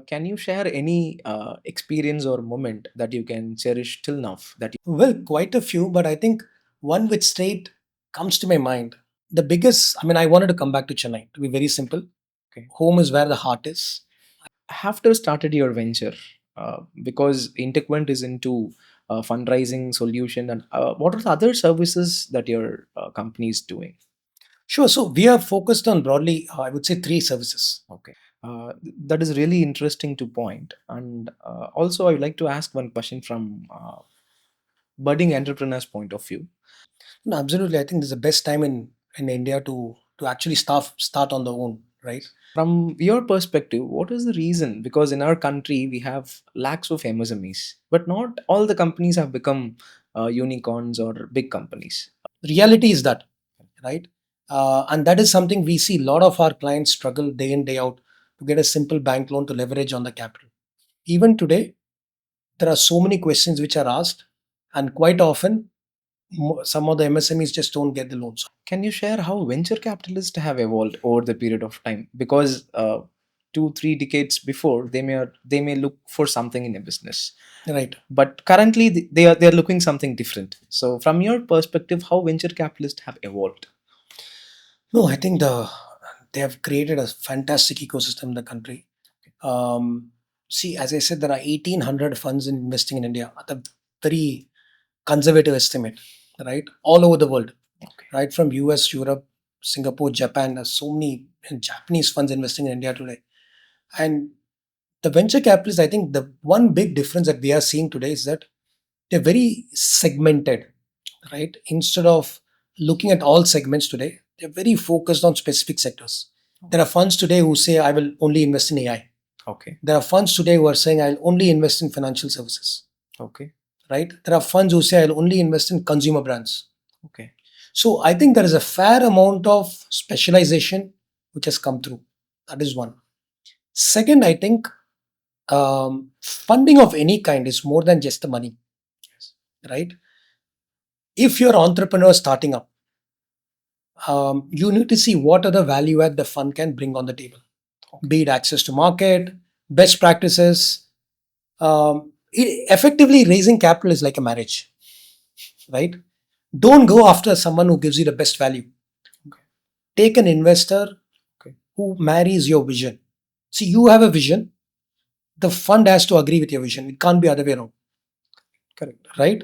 Can you share any experience or moment that you can cherish till now? Well, quite a few, but I think one which straight comes to my mind. The biggest, I mean, I wanted to come back to Chennai, to be very simple. Okay. Home is where the heart is. After started your venture, because InteQuant is into fundraising solution, and what are the other services that your company is doing? Sure. So we are focused on broadly, I would say, three services. Okay. That is really interesting to point. And also, I would like to ask one question from budding entrepreneur's point of view. No, absolutely. I think this is the best time in India to actually start on their own, right? From your perspective, what is the reason? Because in our country, we have lakhs of MSMEs, but not all the companies have become unicorns or big companies. Reality is that, right? And that is something we see a lot of our clients struggle day in, day out to get a simple bank loan to leverage on the capital. Even today, there are so many questions which are asked, and quite often, some of the MSMEs just don't get the loans. Can you share how venture capitalists have evolved over the period of time? Because 2 3 decades before, they may look for something in a business, Right. but currently they are looking something different. So, from your perspective, how venture capitalists have evolved? No, I think they have created a fantastic ecosystem in the country. Um, See, as I said, there are 1,800 funds investing in India at a very conservative estimate, right? All over the world, Okay. right? From US, Europe, Singapore, Japan. There's so many Japanese funds investing in India today. And the venture capitalists, I think the one big difference that we are seeing today is that they're very segmented, right? Instead of looking at all segments today, they're very focused on specific sectors. There are funds today who say, I will only invest in AI. Okay. There are funds today who are saying, I'll only invest in financial services, Okay. right? There are funds who say, I'll only invest in consumer brands. Okay. So I think there is a fair amount of specialization which has come through. That is one. Second, I think funding of any kind is more than just the money, right? If you're an entrepreneur starting up, you need to see what are the value add the fund can bring on the table, be it access to market, best practices. Effectively, raising capital is like a marriage, right? Don't go after someone who gives you the best value. Take an investor who marries your vision. See, you have a vision. The fund has to agree with your vision. It can't be other way around. Correct. Right?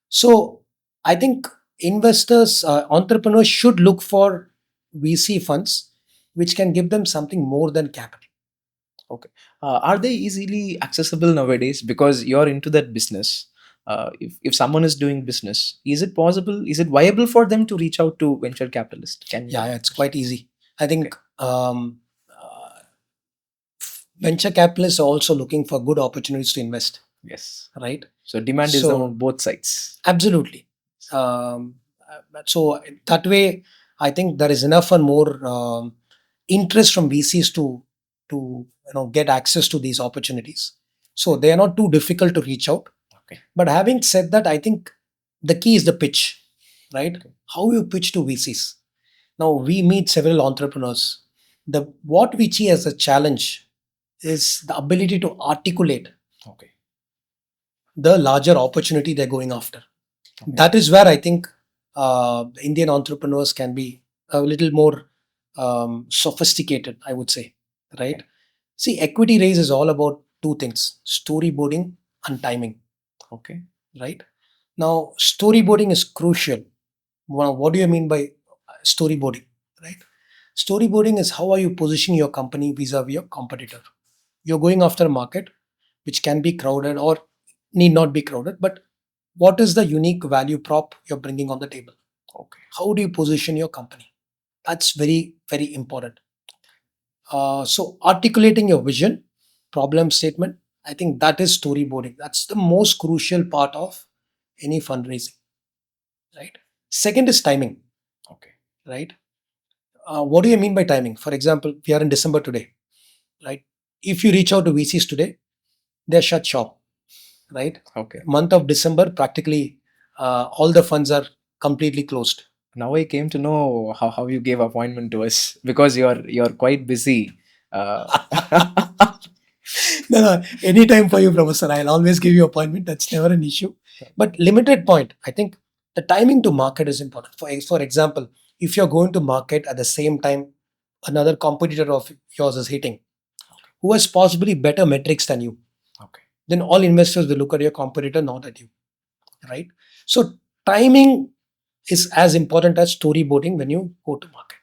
So I think investors, entrepreneurs should look for VC funds which can give them something more than capital. Okay. Are they easily accessible nowadays? Because you're into that business. If someone is doing business, is it possible? Is it viable for them to reach out to venture capitalist? Can you? Yeah, it's quite easy. I think venture capitalists are also looking for good opportunities to invest. Yes. Right? So demand is So on both sides. absolutely. So that way, I think there is enough and more interest from VCs to get access to these opportunities. So they are not too difficult to reach out. Okay. But having said that, I think the key is the pitch, right? Okay. How you pitch to VCs. Now we meet several entrepreneurs. The what we see as a challenge is the ability to articulate Okay. the larger opportunity they're going after. Okay. That is where I think Indian entrepreneurs can be a little more sophisticated, I would say, right? Okay. See, equity raise is all about two things: storyboarding and timing. Okay. Right? Now, storyboarding is crucial. Well, what do you mean by storyboarding? Right? Storyboarding is how are you positioning your company vis-a-vis your competitor. You're going after a market which can be crowded or need not be crowded, but what is the unique value prop you're bringing on the table? Okay. How do you position your company? That's very, very important. So articulating your vision, problem statement, I think that is storyboarding. That's the most crucial part of any fundraising, right? Second is timing. Okay. Right? What do you mean by timing? For example, we are in December today, right? If you reach out to VCs today, they're shut shop, right? Okay. Month of December, practically all the funds are completely closed. Now I came to know how you gave appointment to us, because you're quite busy. Uh, No, no, anytime for you, Professor. I'll always give you appointment. That's never an issue. But limited point. I think the timing to market is important. For example, if you're going to market at the same time another competitor of yours is hitting, who has possibly better metrics than you, Okay. then all investors will look at your competitor, not at you. Right? So timing is as important as storyboarding when you go to market.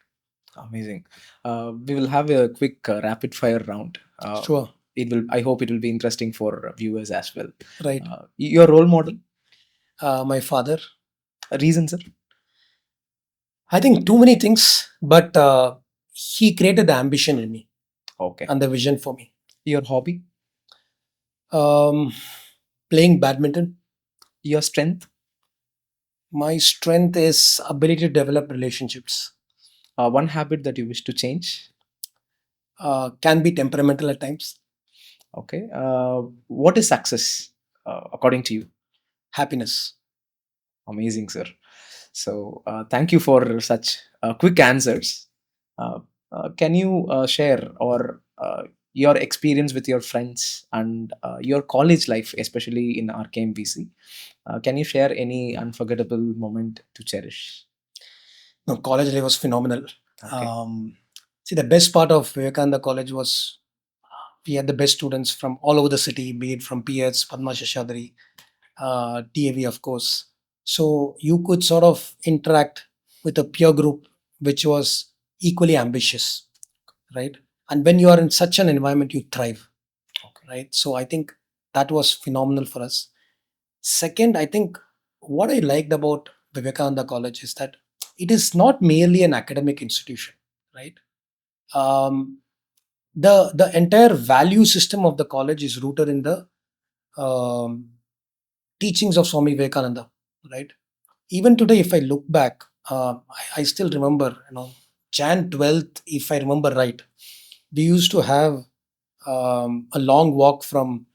Amazing. We will have a quick rapid fire round. Sure. It will. I hope it will be interesting for viewers as well. Right. Your role model, My father. reason, sir. I think too many things, but he created the ambition in me Okay. and the vision for me. Your hobby, Um, Playing badminton. your strength, My strength is ability to develop relationships. one habit that you wish to change. Can be temperamental at times. Okay. What is success according to you? Happiness. Amazing, sir. So, thank you for such quick answers. Uh, can you share or your experience with your friends and your college life, especially in RKMVC? Can you share any unforgettable moment to cherish? No, college life was phenomenal. Okay. See, the best part of Vivekananda College was we had the best students from all over the city, be it from PS, Padma Shashadri, TAV, of course. So you could sort of interact with a peer group which was equally ambitious, right? And when you are in such an environment, you thrive, right? So I think that was phenomenal for us. Second, I think what I liked about Vivekananda College is that it is not merely an academic institution, right? Um, the entire value system of the college is rooted in the um, teachings of Swami Vivekananda, right? Even today, if I look back, I still remember, Jan 12th, if I remember right, we used to have a long walk from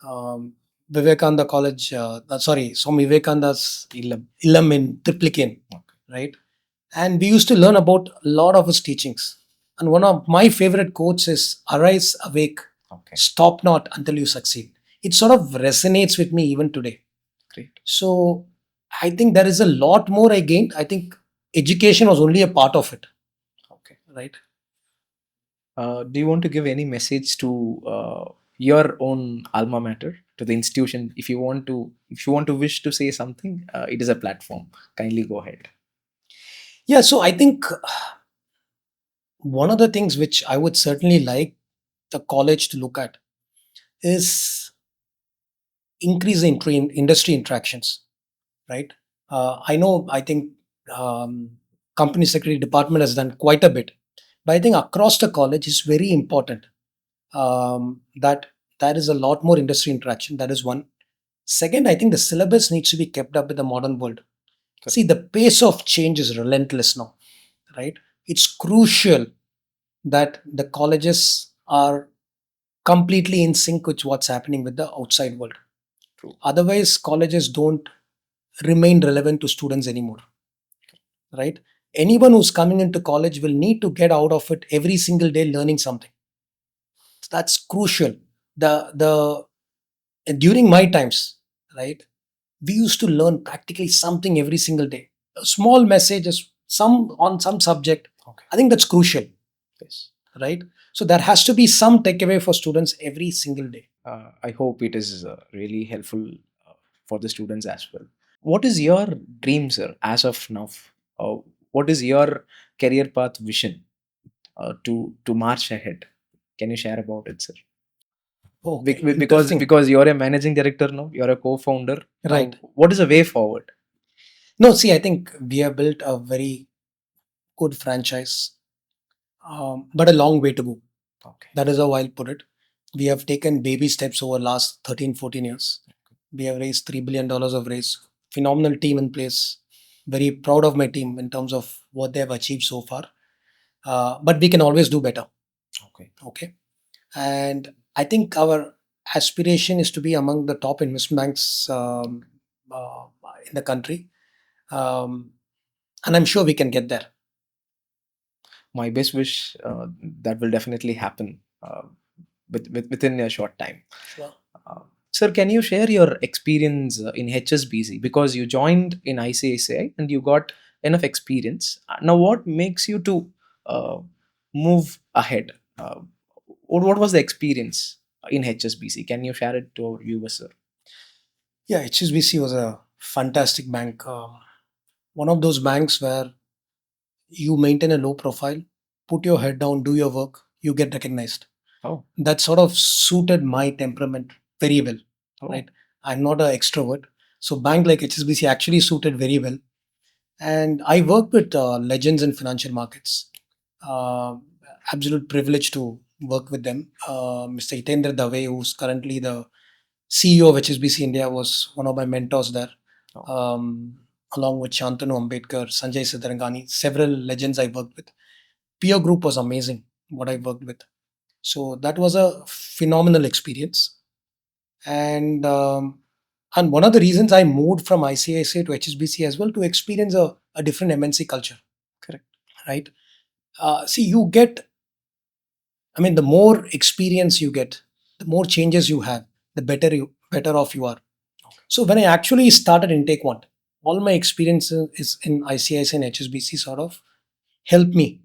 um, Vivekananda College, Swami Vivekananda's Illam in Triplicane, right? And we used to learn about a lot of his teachings. And one of my favorite quotes is "Arise, awake, stop not until you succeed." It sort of resonates with me even today. Great. So I think there is a lot more I gained. I think education was only a part of it. Okay. Right. Do you want to give any message to your own alma mater, to the institution? If you want to wish to say something, it is a platform. Kindly go ahead. Yeah. So I think one of the things which I would certainly like the college to look at is increase the industry interactions, right? I know, I think company secretary department has done quite a bit, but I think across the college is very important that there is a lot more industry interaction. That is one. Second, I think the syllabus needs to be kept up with the modern world. Correct. See, the pace of change is relentless now, right? It's crucial that the colleges are completely in sync with what's happening with the outside world. True. Otherwise, colleges don't remain relevant to students anymore, right? Anyone who's coming into college will need to get out of it every single day learning something. That's crucial. The During my times, right, we used to learn practically something every single day. A small messages, some on some subject. Okay. I think that's crucial. Yes. Right. So there has to be some takeaway for students every single day. I hope it is really helpful for the students as well. What is your dream, sir, as of now? Uh, what is your career path vision to march ahead? Can you share about it, sir? Okay, Because interesting. you're a managing director now, you're a co-founder. Now, Right. what is the way forward? No, see, I think we have built a very good franchise, but a long way to go. Okay. That is how I'll put it. We have taken baby steps over last 13, 14 years. We have raised $3 billion of raise. Phenomenal team in place. Very proud of my team in terms of what they have achieved so far. But we can always do better. Okay. Okay. And I think our aspiration is to be among the top investment banks uh, in the country. Um, and I'm sure we can get there. My best wish, that will definitely happen. within a short time. Sure. Uh, Sir, can you share your experience in HSBC, because you joined in ICICI and you got enough experience? Now, what makes you to uh, move ahead? What was the experience in HSBC? Can you share it to our viewers, sir? Yeah, HSBC was a fantastic bank. One of those banks where you maintain a low profile, put your head down, do your work, you get recognized. Oh, That sort of suited my temperament very well. oh, Right? I'm not an extrovert, so bank like HSBC actually suited very well. And I worked with legends in financial markets. Uh, Absolute privilege to work with them. Mr. Hitendra Dave, who's currently the CEO of HSBC India, was one of my mentors there. oh, Along with Shantanu Ambedkar, Sanjay Siddharangani, several legends I worked with. Peer group was amazing, what I worked with. So that was a phenomenal experience. And one of the reasons I moved from ICICI to HSBC as well, to experience a different MNC culture, correct. right? See, you get, I mean, the more experience you get, the more changes you have, the better off you are. So when I actually started InteQuant, all my experiences is in ICICI and HSBC sort of helped me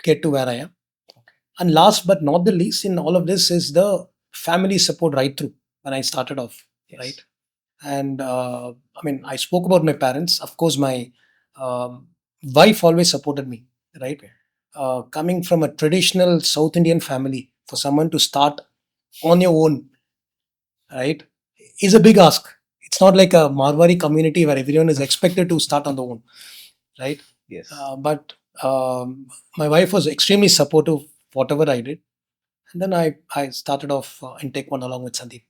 get to where I am. And last but not the least in all of this is the family support right through when I started off, Yes. right? And I mean, I spoke about my parents. Of course, my wife always supported me, right? Okay. Coming from a traditional South Indian family, for someone to start on your own, right, is a big ask. It's not like a Marwari community where everyone is expected to start on their own, right? Yes. But my wife was extremely supportive, whatever I did. And then I started off in Take One along with Sandeep.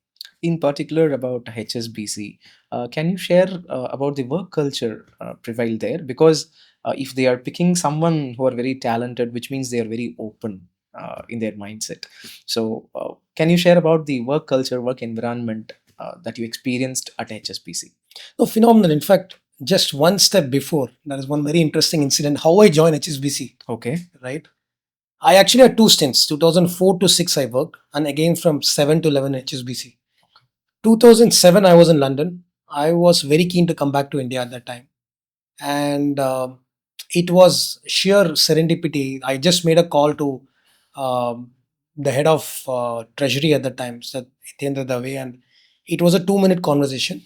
In particular about HSBC, can you share about the work culture prevailed there? Because if they are picking someone who are very talented, which means they are very open in their mindset. So, can you share about the work culture, work environment that you experienced at HSBC? No, phenomenal. In fact, just one step before, there is one very interesting incident how I joined HSBC, Okay. right? I actually had two stints 2004 to 6, I worked, and again from 7 to 11 HSBC. 2007, I was in London. I was very keen to come back to India at that time. And it was sheer serendipity. I just made a call to um, the head of treasury at the time, Sir Hitendra Dave, and it was a 2-minute conversation.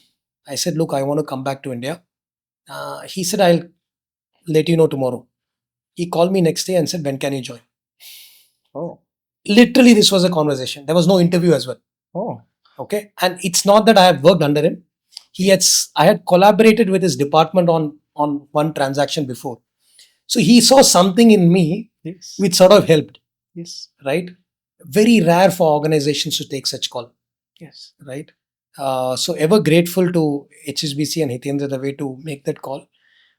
I said, "Look, I want to come back to India." He said, "I'll let you know tomorrow." He called me next day and said, "When can you join?" Oh. Literally, this was a conversation. There was no interview as well. Oh. Okay, and it's not that I have worked under him. I had collaborated with his department on one transaction before. So he saw something in me Yes. which sort of helped, Yes. right? Very rare for organizations to take such call, Yes. right? So ever grateful to HSBC and Hitendra the way to make that call.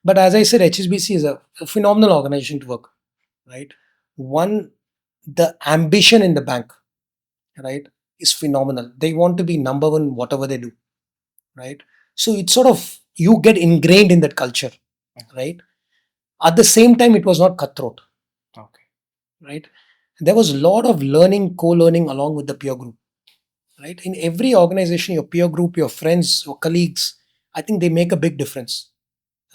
But as I said, HSBC is a phenomenal organization to work, right? One, the ambition in the bank, right, is phenomenal. They want to be number one whatever they do, right? So it's sort of you get ingrained in that culture, right? At the same time, it was not cutthroat, Okay. right? There was a lot of learning, co-learning along with the peer group, right? In every organization, your peer group, your friends, your colleagues, I think they make a big difference,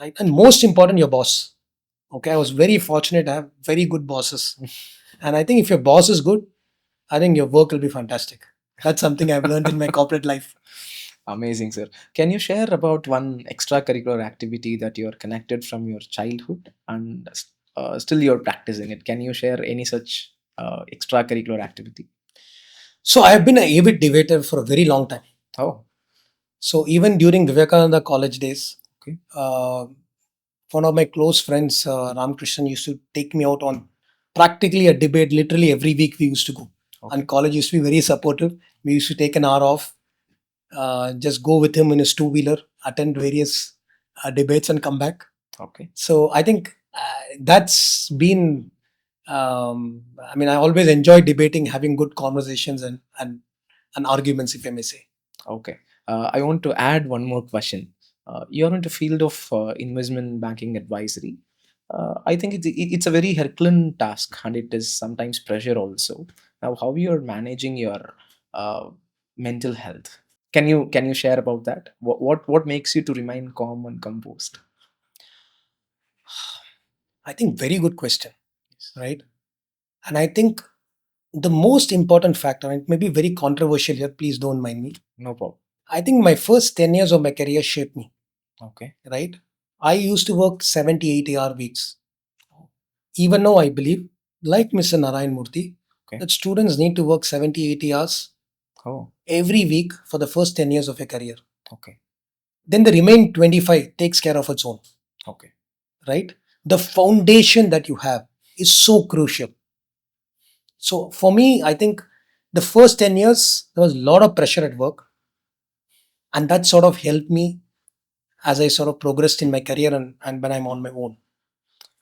right? And most important, your boss. Okay, I was very fortunate to have very good bosses, and I think if your boss is good, I think your work will be fantastic. That's something I've learned in my corporate life. Amazing, sir. Can you share about one extracurricular activity that you're connected from your childhood and still you're practicing it? Can you share any such extracurricular activity? So I have been an avid debater for a very long time. Oh, So even during Vivekananda college days, okay. uh, one of my close friends, Ramakrishnan, used to take me out on practically a debate. Literally every week we used to go. Okay. And college used to be very supportive. We used to take an hour off, just go with him in his two-wheeler, attend various debates and come back. Okay. So I think that's been, I mean, I always enjoy debating, having good conversations and arguments, if I may say. Okay. I want to add one more question. You're in the field of investment banking advisory. I think it's a very Herculean task and it is sometimes pressure also. Now, how you're managing your uh, mental health? Can you share about that? What makes you to remain calm and composed? I think very good question, right? And I think the most important factor, and it may be very controversial here, please don't mind me. No problem. I think my first 10 years of my career shaped me, Okay. right? I used to work 70, 80-hour weeks. Even now, I believe, like Mr. Narayan Murthy, Okay. that students need to work 70, 80 hours Oh. every week for the first 10 years of a career. Okay. Then the remaining 25 takes care of its own, Okay. right? The foundation that you have is so crucial. So for me, I think the first 10 years, there was a lot of pressure at work. And that sort of helped me as I sort of progressed in my career and when I'm on my own.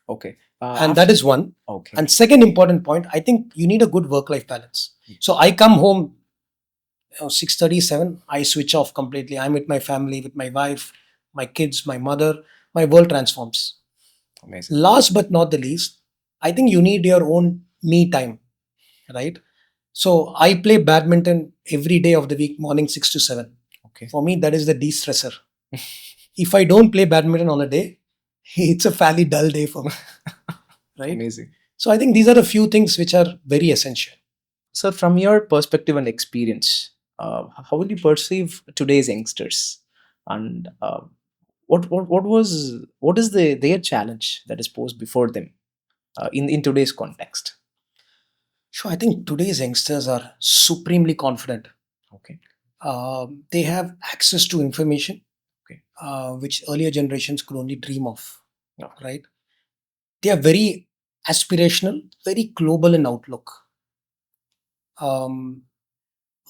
Okay. And that is one. Okay. And second important point, I think you need a good work-life balance. So I come home 6:37, I switch off completely. I'm with my family, with my wife, my kids, my mother. My world transforms. Amazing. Last but not the least, I think you need your own me time, right? So I play badminton every day of the week, morning 6 to 7. Okay. For me, that is the de-stressor. If I don't play badminton on a day, it's a fairly dull day for me, right? Amazing. So I think these are a few things which are very essential. So, from your perspective and experience, how will you perceive today's youngsters, and what is their challenge that is posed before them in today's context? So I think today's youngsters are supremely confident. Okay. They have access to information, Okay. which earlier generations could only dream of, Okay. right? They are very aspirational, very global in outlook. Um,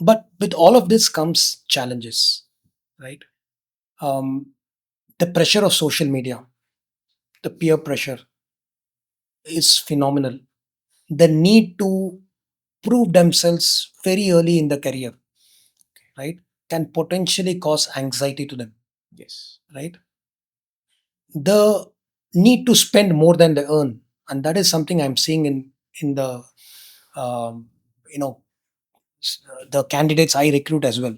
but with all of this comes challenges, right? Um, the pressure of social media, the peer pressure is phenomenal. The need to prove themselves very early in the career, right, can potentially cause anxiety to them, Yes. right? The need to spend more than they earn, and that is something I'm seeing in the um, you know the candidates I recruit as well.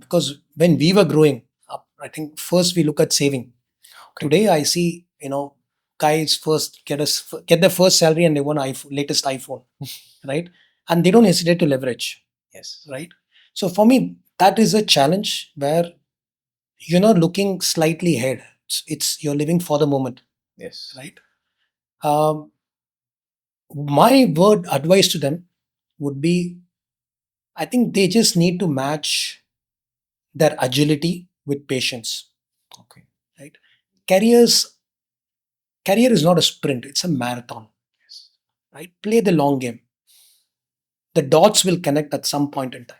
Because when we were growing up, I think first we look at saving. Okay. Today I see guys first get their first salary and they want latest iPhone, right? And they don't hesitate to leverage, Yes. right? So for me, that is a challenge where you're not looking slightly ahead. It's you're living for the moment, Yes. right? Um, my word advice to them would be, I think they just need to match their agility with patience, Okay. right? Careers Career is not a sprint; it's a marathon, Yes. right? Play the long game. The dots will connect at some point in time.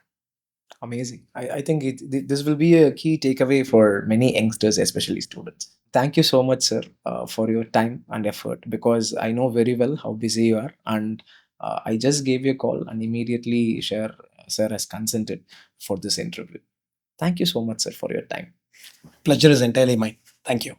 Amazing. I think this will be a key takeaway for many youngsters, especially students. Thank you so much, sir, for your time and effort, because I know very well how busy you are. And I just gave you a call and immediately sir has consented for this interview. Thank you so much, sir, for your time. Pleasure is entirely mine. Thank you.